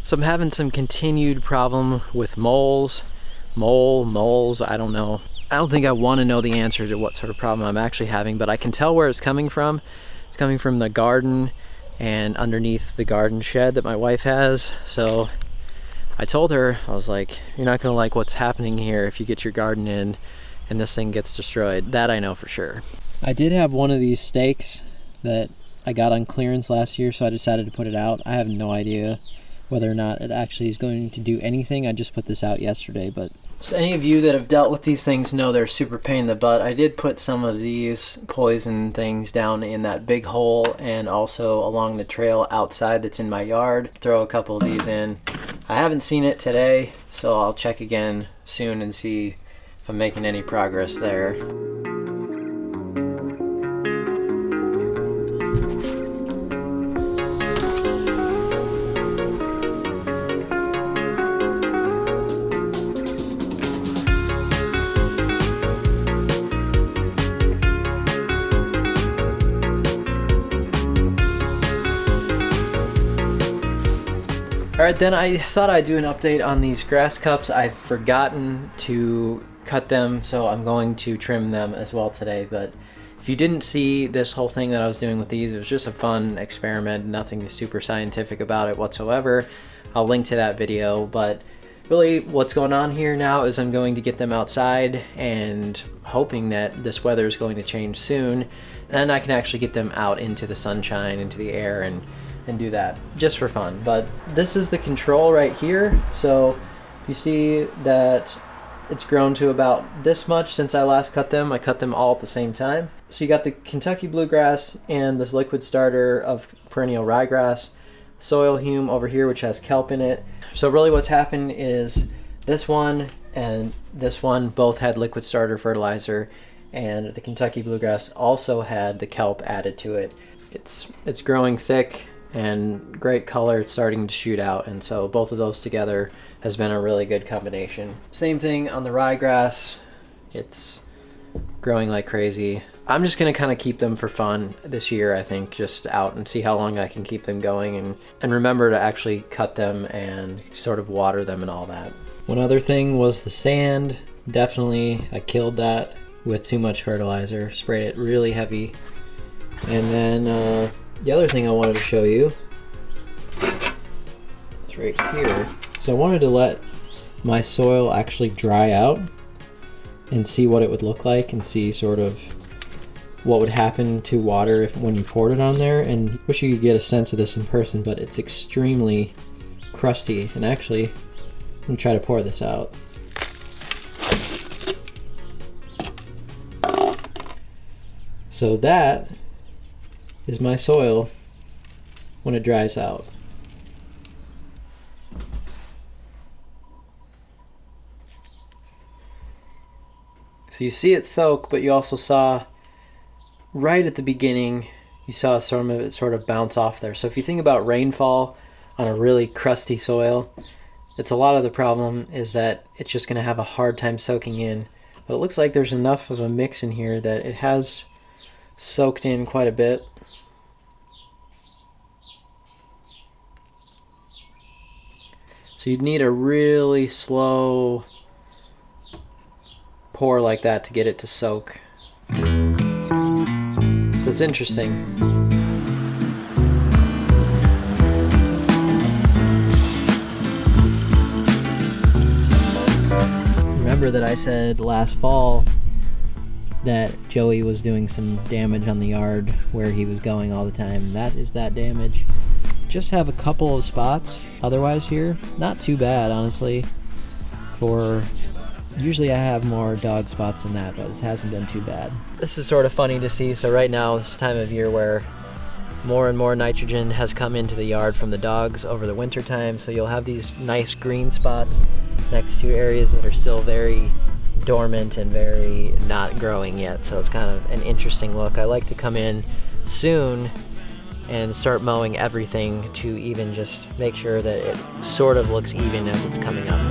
So I'm having some continued problem with moles, I don't know. I don't think I want to know the answer to what sort of problem I'm actually having, but I can tell where it's coming from. It's coming from the garden and underneath the garden shed that my wife has. So I told her, I was like, you're not gonna like what's happening here if you get your garden in and this thing gets destroyed. That I know for sure. I did have one of these stakes that I got on clearance last year, so I decided to put it out. I have no idea whether or not it actually is going to do anything. I just put this out yesterday, but... So any of you that have dealt with these things know they're super pain in the butt. I did put some of these poison things down in that big hole and also along the trail outside that's in my yard. Throw a couple of these in. I haven't seen it today, so I'll check again soon and see if I'm making any progress there. Alright, then I thought I'd do an update on these grass cups. I've forgotten to cut them, so I'm going to trim them as well today. But if you didn't see this whole thing that I was doing with these, it was just a fun experiment, nothing super scientific about it whatsoever. I'll link to that video, but really what's going on here now is I'm going to get them outside and hoping that this weather is going to change soon, and I can actually get them out into the sunshine, into the air, and do that just for fun. But this is the control right here. So you see that it's grown to about this much since I last cut them. I cut them all at the same time. So you got the Kentucky bluegrass and this liquid starter of perennial ryegrass, soil hume over here which has kelp in it. So really what's happened is this one and this one both had liquid starter fertilizer, and the Kentucky bluegrass also had the kelp added to it. It's growing thick and great color. It's starting to shoot out, and so both of those together has been a really good combination. Same thing on the ryegrass. It's growing like crazy. I'm just gonna kind of keep them for fun this year, I think, just out and see how long I can keep them going, and remember to actually cut them and sort of water them and all that. One other thing was the sand. Definitely I killed that with too much fertilizer, sprayed it really heavy. And then the other thing I wanted to show you is right here. So I wanted to let my soil actually dry out and see what it would look like and see sort of what would happen to water when you poured it on there. And wish you could get a sense of this in person, but it's extremely crusty. And actually, I'm gonna try to pour this out. So that is my soil when it dries out. So you see it soak, but you also saw right at the beginning, you saw some of it sort of bounce off there. So if you think about rainfall on a really crusty soil, it's a lot of the problem is that it's just going to have a hard time soaking in. But it looks like there's enough of a mix in here that it has soaked in quite a bit. So you'd need a really slow pour like that to get it to soak. So it's interesting. Remember that I said last fall that Joey was doing some damage on the yard where he was going all the time. That is that damage. Just have a couple of spots otherwise here. Not too bad, honestly. Usually I have more dog spots than that, but it hasn't been too bad. This is sort of funny to see. So right now, this time of year where more and more nitrogen has come into the yard from the dogs over the winter time. So you'll have these nice green spots next to areas that are still very dormant and very not growing yet. So it's kind of an interesting look. I like to come in soon and start mowing everything to even just make sure that it sort of looks even as it's coming up.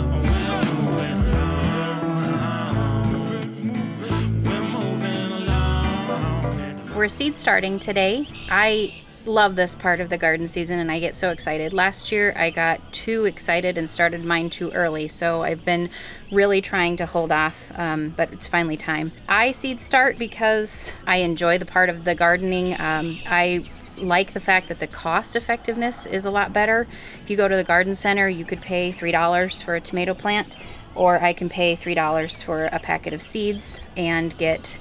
We're seed starting today. I love this part of the garden season, and I get so excited. Last year I got too excited and started mine too early, so I've been really trying to hold off, but it's finally time. I seed start because I enjoy the part of the gardening. I like the fact that the cost effectiveness is a lot better. If you go to the garden center, you could pay $3 for a tomato plant, or I can pay $3 for a packet of seeds and get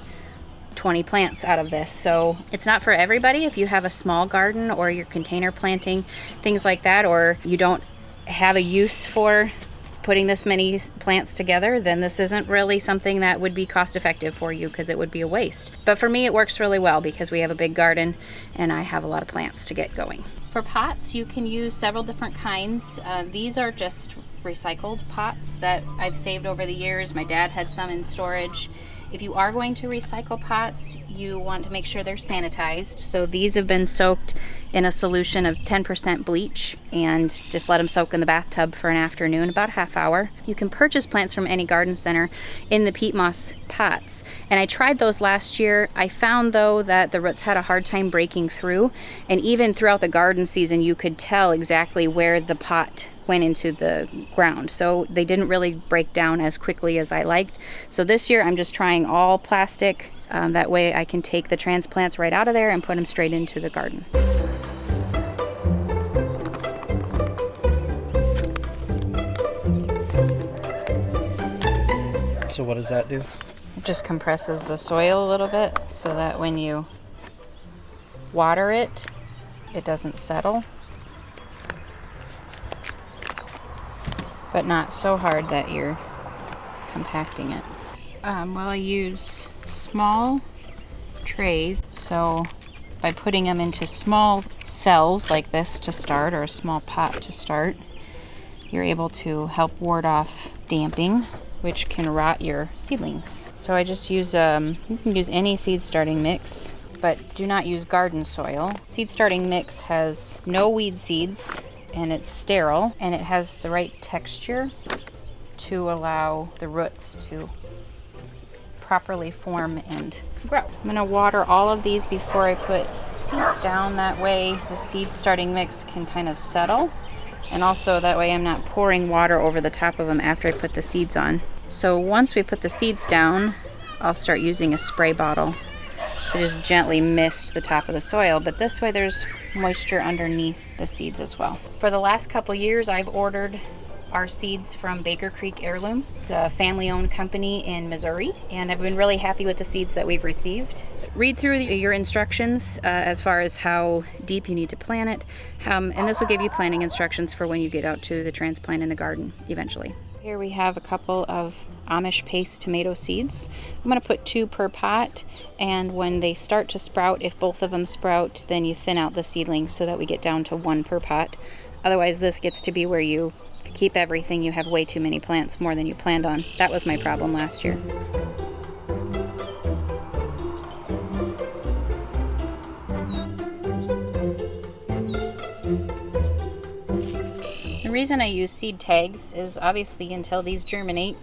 20 plants out of this. So it's not for everybody. If you have a small garden or you're container planting, things like that, or you don't have a use for putting this many plants together, then this isn't really something that would be cost effective for you, because it would be a waste. But for me, it works really well because we have a big garden and I have a lot of plants to get going. For pots, you can use several different kinds. These are just recycled pots that I've saved over the years. My dad had some in storage. If you are going to recycle pots, you want to make sure they're sanitized. So these have been soaked in a solution of 10% bleach, and just let them soak in the bathtub for an afternoon, about a half hour. You can purchase plants from any garden center in the peat moss pots. And I tried those last year. I found though that the roots had a hard time breaking through, and even throughout the garden season you could tell exactly where the pot went into the ground, so they didn't really break down as quickly as I liked. So this year I'm just trying all plastic, that way I can take the transplants right out of there and put them straight into the garden. So what does that do? It just compresses the soil a little bit so that when you water it, it doesn't settle, but not so hard that you're compacting it. Well, I use small trays, so by putting them into small cells like this to start, or a small pot to start, you're able to help ward off damping, which can rot your seedlings. So I just use, you can use any seed starting mix, but do not use garden soil. Seed starting mix has no weed seeds, and it's sterile, and it has the right texture to allow the roots to properly form and grow. I'm gonna water all of these before I put seeds down. That way the seed starting mix can kind of settle, and also that way I'm not pouring water over the top of them after I put the seeds on. So once we put the seeds down, I'll start using a spray bottle to just gently mist the top of the soil, but this way there's moisture underneath the seeds as well. For the last couple years, I've ordered our seeds from Baker Creek Heirloom. It's a family-owned company in Missouri, and I've been really happy with the seeds that we've received. Read through your instructions as far as how deep you need to plant it, and this will give you planting instructions for when you get out to the transplant in the garden eventually. Here we have a couple of Amish paste tomato seeds. I'm going to put 2 per pot, and when they start to sprout, if both of them sprout, then you thin out the seedlings so that we get down to 1 per pot. Otherwise this gets to be where you keep everything, you have way too many plants, more than you planned on. That was my problem last year. The reason I use seed tags is obviously until these germinate,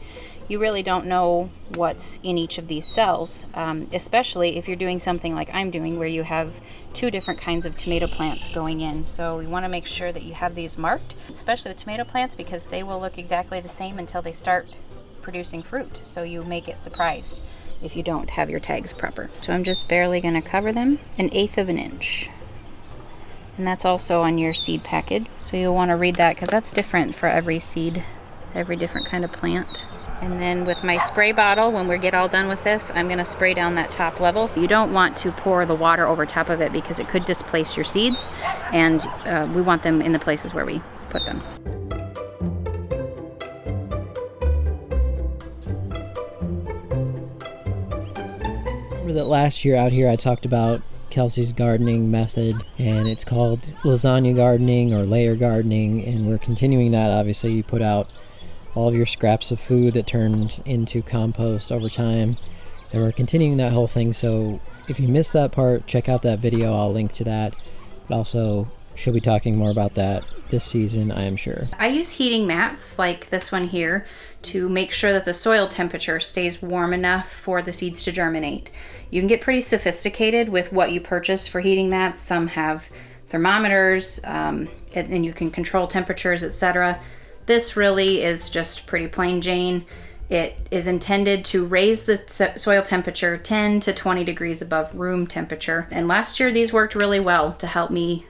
you really don't know what's in each of these cells, especially if you're doing something like I'm doing where you have 2 different kinds of tomato plants going in. So we want to make sure that you have these marked, especially with tomato plants, because they will look exactly the same until they start producing fruit. So you may get surprised if you don't have your tags proper. So I'm just barely going to cover them 1/8 of an inch. And that's also on your seed package. So you'll want to read that because that's different for every seed, every different kind of plant. And then with my spray bottle, when we get all done with this, I'm going to spray down that top level. So you don't want to pour the water over top of it because it could displace your seeds, and we want them in the places where we put them. Remember that last year out here I talked about Kelsey's gardening method, and it's called lasagna gardening or layer gardening, and we're continuing that. Obviously you put out all of your scraps of food that turns into compost over time, and we're continuing that whole thing. So if you missed that part, check out that video. I'll link to that, but also she'll be talking more about that this season, I am sure. I use heating mats like this one here to make sure that the soil temperature stays warm enough for the seeds to germinate. You can get pretty sophisticated with what you purchase for heating mats. Some have thermometers, and you can control temperatures, etc. This really is just pretty plain Jane. It is intended to raise the soil temperature 10 to 20 degrees above room temperature. And last year these worked really well to help me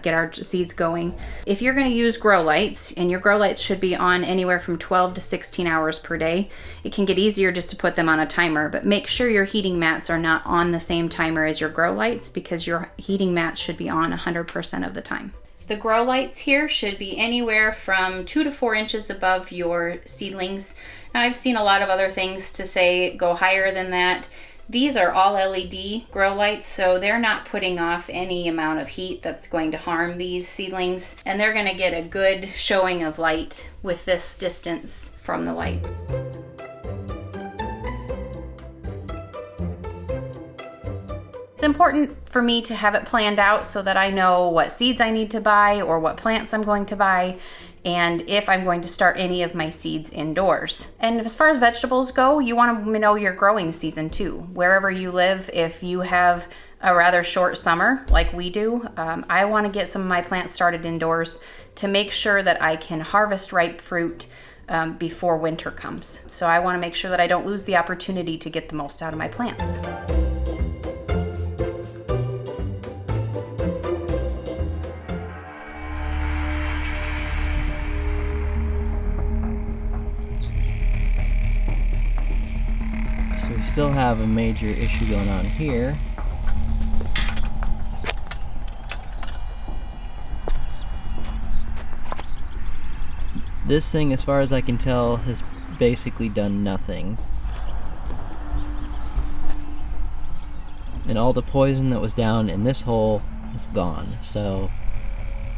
get our seeds going. If you're going to use grow lights, and your grow lights should be on anywhere from 12 to 16 hours per day, it can get easier just to put them on a timer, but make sure your heating mats are not on the same timer as your grow lights, because your heating mats should be on 100% of the time. The grow lights here should be anywhere from 2 to 4 inches above your seedlings. Now, I've seen a lot of other things to say go higher than that. These are all LED grow lights, so they're not putting off any amount of heat that's going to harm these seedlings, and they're going to get a good showing of light with this distance from the light. It's important for me to have it planned out so that I know what seeds I need to buy or what plants I'm going to buy, and if I'm going to start any of my seeds indoors. And as far as vegetables go, you want to know your growing season too. Wherever you live, if you have a rather short summer like we do, I want to get some of my plants started indoors to make sure that I can harvest ripe fruit before winter comes. So I want to make sure that I don't lose the opportunity to get the most out of my plants. So we still have a major issue going on here. This thing, as far as I can tell, has basically done nothing. And all the poison that was down in this hole is gone. So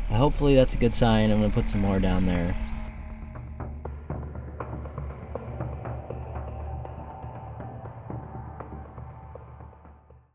hopefully that's a good sign. I'm going to put some more down there.